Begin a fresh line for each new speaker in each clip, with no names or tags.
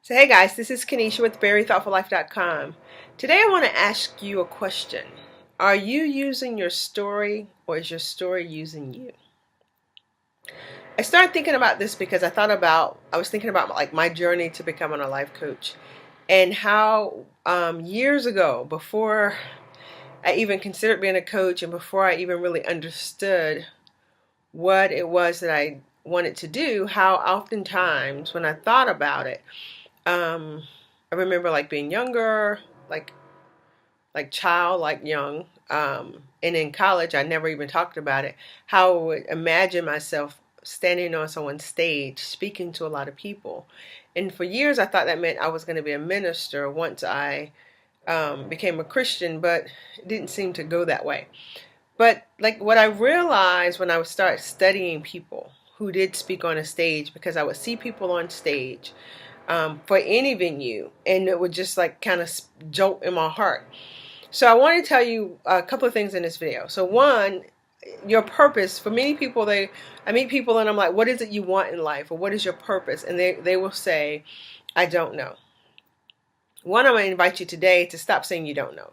So hey guys, this is Kenesha with VeryThoughtfulLife.com. Today I want to ask you a question. Are you using your story or is your story using you? I started thinking about this because I was thinking about like my journey to becoming a life coach and how years ago, before I even considered being a coach and before I even really understood what it was that I wanted to do, how oftentimes when I thought about it, um, I remember like being younger, like young, and in college I never even talked about it. How I would imagine myself standing on someone's stage speaking to a lot of people, and for years I thought that meant I was going to be a minister once I became a Christian, but it didn't seem to go that way. But like what I realized when I would start studying people who did speak on a stage, because I would see people on stage for any venue, and it would just like kind of jolt in my heart. So I want to tell you a couple of things in this video. So one, your purpose. For many people, I meet people and I'm like, what is it you want in life, or what is your purpose? And they will say, I don't know. One, I'm going to invite you today to stop saying you don't know.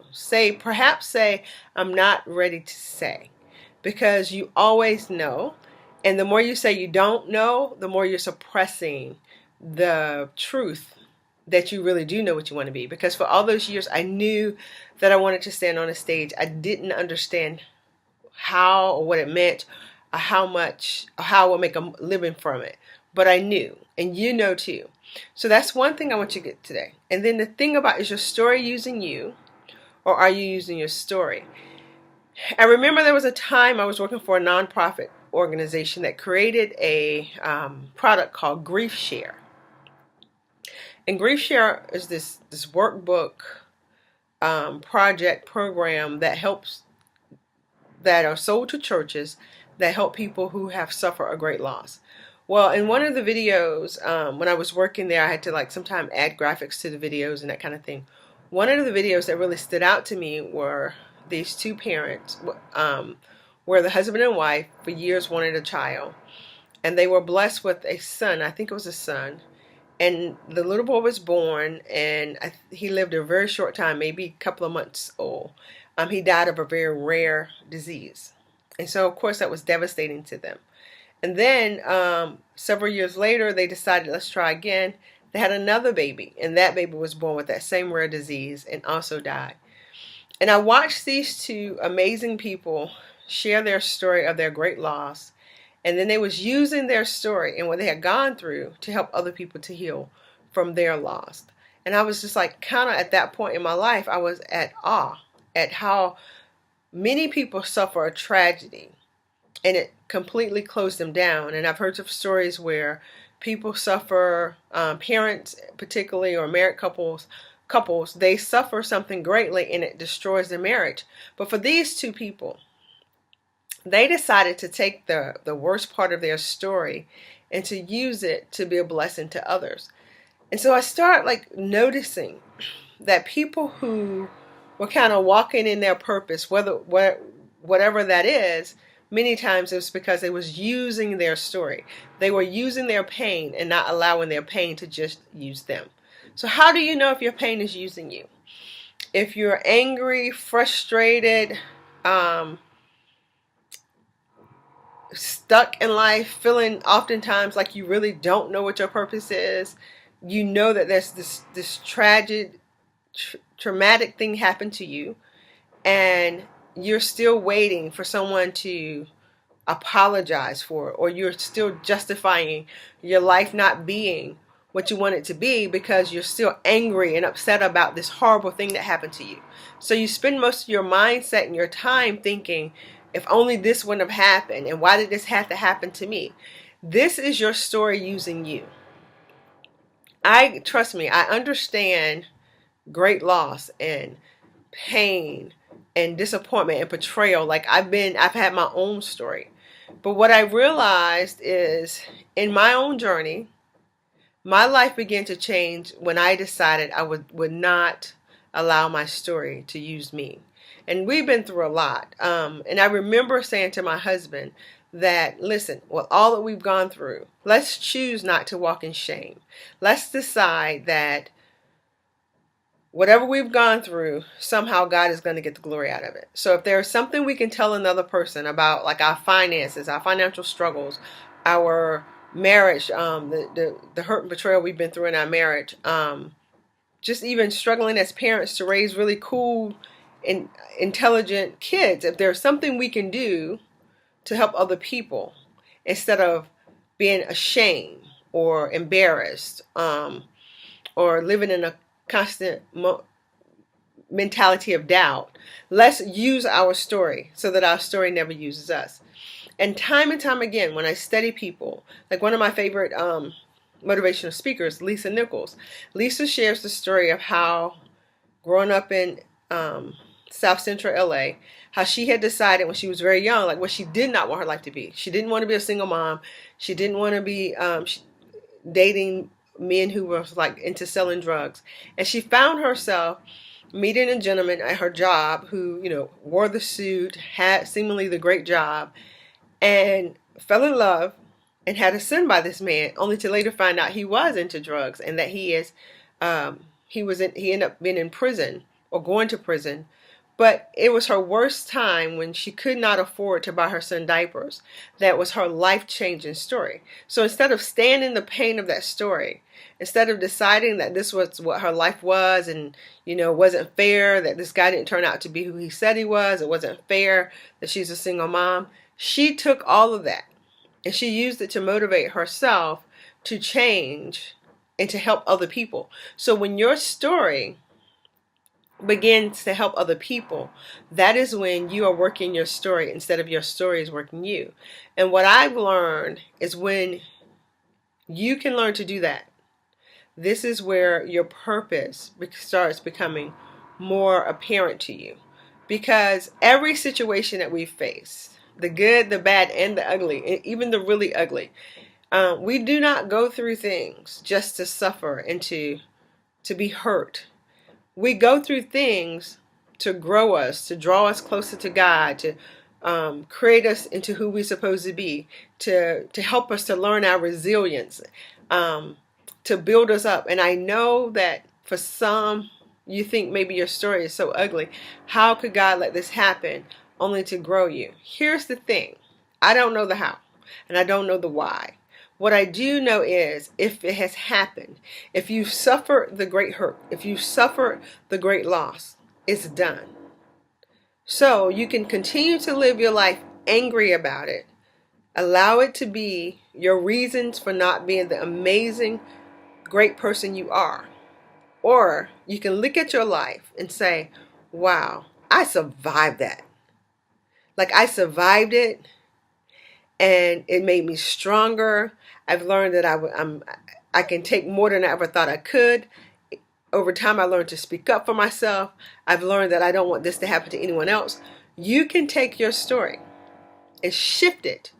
Perhaps say, I'm not ready to say, because you always know. And the more you say you don't know, the more you're suppressing the truth that you really do know what you want to be. Because for all those years, I knew that I wanted to stand on a stage. I didn't understand how or what it meant, or how I would make a living from it. But I knew, and you know too. So that's one thing I want you to get today. And then the thing about, is your story using you, or are you using your story? I remember there was a time I was working for a nonprofit organization that created a product called Grief Share. And Grief Share is this workbook project program that are sold to churches that help people who have suffered a great loss. Well, in one of the videos, when I was working there, I had to like sometimes add graphics to the videos and that kind of thing. One of the videos that really stood out to me were these two parents, where the husband and wife for years wanted a child, and they were blessed with a son. I think it was a son. And the little boy was born, and he lived a very short time, maybe a couple of months old. He died of a very rare disease. And so, of course, that was devastating to them. And then several years later, they decided, let's try again. They had another baby, and that baby was born with that same rare disease and also died. And I watched these two amazing people share their story of their great loss. And then they was using their story and what they had gone through to help other people to heal from their loss. And I was just like, kind of at that point in my life, I was at awe at how many people suffer a tragedy and it completely closed them down. And I've heard of stories where people suffer, parents particularly, or married couples, they suffer something greatly and it destroys their marriage. But for these two people, they decided to take the worst part of their story and to use it to be a blessing to others. And so I started like noticing that people who were kind of walking in their purpose, whatever that is, many times it was because they was using their story. They were using their pain and not allowing their pain to just use them. So how do you know if your pain is using you? If you're angry, frustrated, stuck in life, feeling oftentimes like you really don't know what your purpose is, you know that there's this traumatic thing happened to you, and you're still waiting for someone to apologize for it, or you're still justifying your life not being what you want it to be because you're still angry and upset about this horrible thing that happened to you. So you spend most of your mindset and your time thinking, if only this wouldn't have happened, and why did this have to happen to me? This is your story using you. Trust me, I understand great loss and pain and disappointment and betrayal. Like I've had my own story. But what I realized is, in my own journey, my life began to change when I decided I would not allow my story to use me. And we've been through a lot. And I remember saying to my husband, that, listen, with all that we've gone through, let's choose not to walk in shame. Let's decide that whatever we've gone through, somehow God is going to get the glory out of it. So if there's something we can tell another person about, like our finances, our financial struggles, our marriage, the hurt and betrayal we've been through in our marriage, just even struggling as parents to raise really cool and intelligent kids, if there's something we can do to help other people instead of being ashamed or embarrassed, or living in a constant mentality of doubt, let's use our story so that our story never uses us. And time again, when I study people, like one of my favorite motivational speakers, Lisa Nichols. Lisa shares the story of how growing up in South Central LA, how she had decided when she was very young, like what she did not want her life to be. She didn't want to be a single mom. She didn't want to be dating men who were like into selling drugs. And she found herself meeting a gentleman at her job who, wore the suit, had seemingly the great job, and fell in love and had a son by this man, only to later find out he was into drugs and that he ended up being in prison or going to prison. But it was her worst time when she could not afford to buy her son diapers. That was her life-changing story. So instead of staying in the pain of that story, instead of deciding that this was what her life was and, wasn't fair, that this guy didn't turn out to be who he said he was, it wasn't fair that she's a single mom, she took all of that and she used it to motivate herself to change and to help other people. So when your story begins to help other people, that is when you are working your story instead of your story is working you. And what I've learned is when you can learn to do that, this is where your purpose starts becoming more apparent to you. Because every situation that we face, the good, the bad, and the ugly, even the really ugly, we do not go through things just to suffer and to be hurt. We go through things to grow us, to draw us closer to God, to create us into who we're supposed to be, to help us to learn our resilience, to build us up. And I know that for some, you think maybe your story is so ugly. How could God let this happen only to grow you? Here's the thing. I don't know the how, and I don't know the why. What I do know is if it has happened, if you suffer the great hurt, if you suffer the great loss, it's done. So you can continue to live your life angry about it. Allow it to be your reasons for not being the amazing, great person you are. Or you can look at your life and say, wow, I survived that. Like I survived it and it made me stronger. I've learned that I can take more than I ever thought I could. Over time, I learned to speak up for myself. I've learned that I don't want this to happen to anyone else. You can take your story and shift it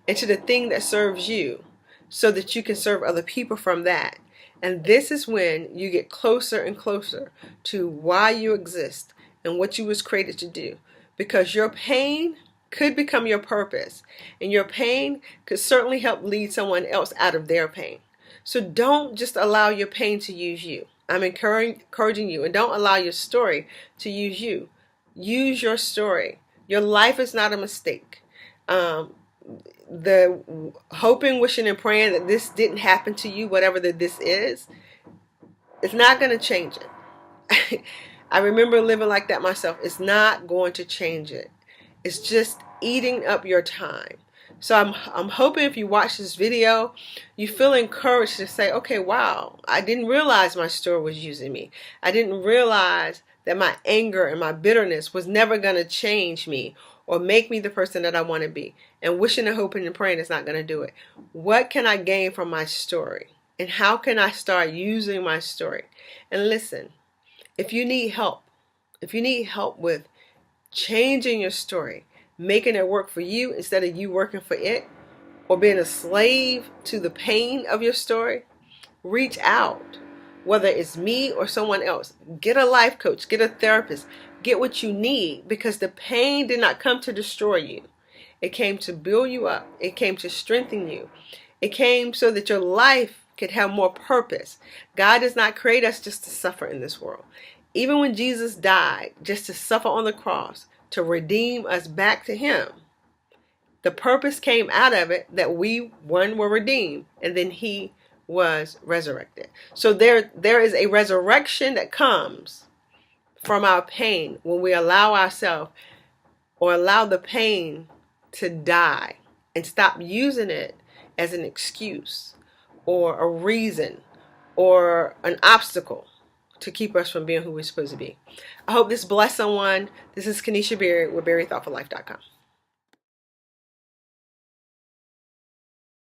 into the thing that serves you so that you can serve other people from that. And this is when you get closer and closer to why you exist and what you was created to do. Because your pain could become your purpose, and your pain could certainly help lead someone else out of their pain. So don't just allow your pain to use you. I'm encouraging you, and don't allow your story to use you. Use your story. Your life is not a mistake. The hoping, wishing, and praying that this didn't happen to you, whatever that this is, it's not going to change it. I remember living like that myself. It's not going to change it. It's just eating up your time. So I'm hoping if you watch this video, you feel encouraged to say, okay, wow, I didn't realize my story was using me. I didn't realize that my anger and my bitterness was never going to change me or make me the person that I want to be. And wishing and hoping and praying is not going to do it. What can I gain from my story? And how can I start using my story? And listen, if you need help with changing your story, making it work for you instead of you working for it, or being a slave to the pain of your story, reach out. Whether it's me or someone else, get a life coach, get a therapist, get what you need, because the pain did not come to destroy you. It came to build you up. It came to strengthen you. It came so that your life could have more purpose. God does not create us just to suffer in this world. Even when Jesus died, just to suffer on the cross, to redeem us back to Him, the purpose came out of it that we, one, were redeemed, and then He was resurrected. So there is a resurrection that comes from our pain when we allow ourselves or allow the pain to die and stop using it as an excuse or a reason or an obstacle to keep us from being who we're supposed to be. I hope this blessed someone. This is Kenesha Berry with BerryThoughtfulLife.com.